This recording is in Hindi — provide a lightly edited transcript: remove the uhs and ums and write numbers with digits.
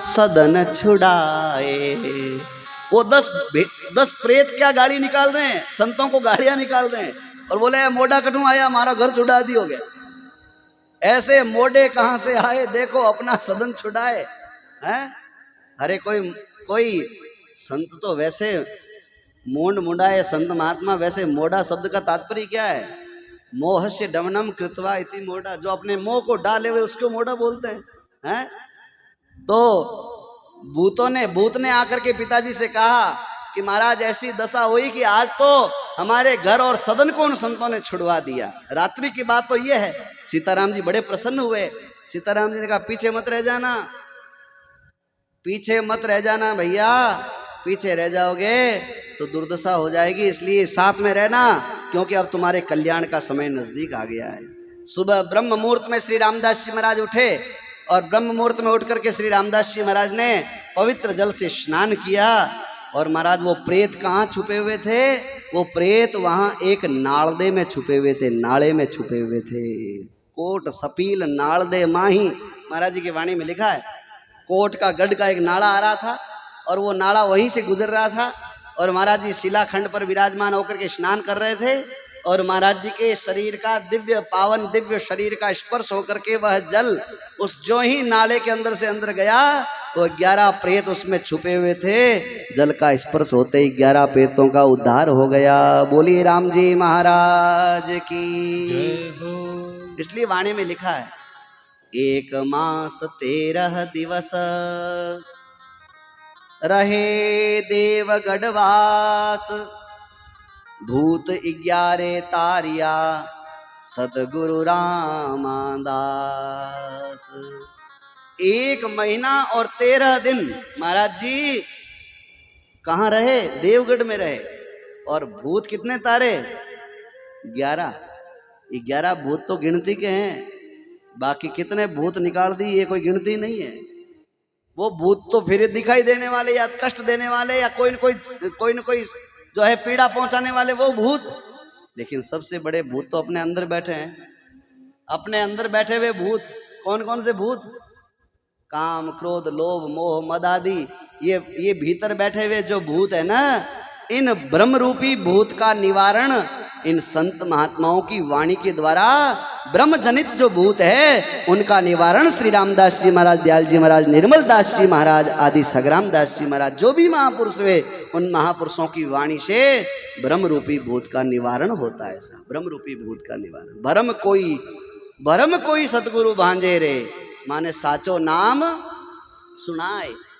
सदन छुड़ाए। वो 10 प्रेत क्या गाड़ी निकाल रहे हैं, संतों को गाड़ियां निकाल रहे हैं और बोले मोड़ा कटू आया, हमारा घर छुड़ा दियोगे। ऐसे मोड़े कहां से आए, देखो अपना सदन छुड़ाए हैं। अरे कोई संत तो वैसे मोंड मुंडाए संत महात्मा, वैसे मोड़ा शब्द का तात्पर्य क्या है? मोहस्य डमनम कृत्वा इति मोड़ा, जो अपने मोह को डाले हुए उसको मोड़ा बोलते हैं। तो भूत ने आकर के पिताजी से कहा कि महाराज ऐसी दशा हुई कि आज तो हमारे घर और सदन को उन संतों ने छुड़वा दिया। रात्रि की बात तो ये है। सीताराम जी बड़े प्रसन्न हुए। सीताराम जी ने कहा पीछे मत रह जाना, पीछे मत रह जाना भैया, पीछे रह जाओगे तो दुर्दशा हो जाएगी, इसलिए साथ में रहना, क्योंकि अब तुम्हारे कल्याण का समय नजदीक आ गया है। सुबह ब्रह्म मुहूर्त में श्री रामदास जी महाराज उठे और ब्रह्म मुहूर्त में उठ करके श्री रामदास जी महाराज ने पवित्र जल से स्नान किया। और महाराज वो प्रेत कहाँ छुपे हुए थे? वो प्रेत वहां एक नालदे में छुपे हुए थे, नाले में छुपे हुए थे। कोट सपील नालदे माही, महाराज जी की वाणी में लिखा है। कोट का गढ़ का एक नाला आ रहा था और वो नाला वहीं से गुजर रहा था और महाराज जी शिलाखंड पर विराजमान होकर के स्नान कर रहे थे और महाराज जी के शरीर का दिव्य पावन दिव्य शरीर का स्पर्श होकर के वह जल उस जो ही नाले के अंदर से अंदर गया, वो 11 प्रेत उसमें छुपे हुए थे। जल का स्पर्श होते ही 11 प्रेतों का उद्धार हो गया। बोलिए राम जी महाराज की। इसलिए वाणी में लिखा है 1 मास 13 दिवस रहे देवगढ़वास, भूत 11 तारिया सतगुरु रामदास। 1 महीना और 13 दिन महाराज जी कहाँ रहे? देवगढ़ में रहे। और भूत कितने तारे? 11। 11 भूत तो गिनती के हैं, बाकी कितने भूत निकाल दी ये कोई गिनती नहीं है। वो भूत तो फिर दिखाई देने वाले या कष्ट देने वाले या कोई न कोई जो है पीड़ा पहुंचाने वाले वो भूत, लेकिन सबसे बड़े भूत तो अपने अंदर बैठे हैं। अपने अंदर बैठे हुए भूत कौन कौन से भूत? काम क्रोध लोभ मोह मद आदि, ये भीतर बैठे हुए जो भूत है ना, इन ब्रह्म रूपी भूत का निवारण इन संत महात्माओं की वाणी के द्वारा ब्रह्म जनित जो भूत है उनका निवारण श्री रामदास जी महाराज, दयाल जी महाराज, निर्मल दास जी महाराज आदि सग्राम दास जी महाराज जो भी महापुरुष हुए उन महापुरुषों की वाणी से ब्रह्म रूपी भूत का निवारण होता है। ऐसा ब्रह्म रूपी भूत का निवारण। भरम कोई सतगुरु भांजे रे, माने साचो नाम सुनाए।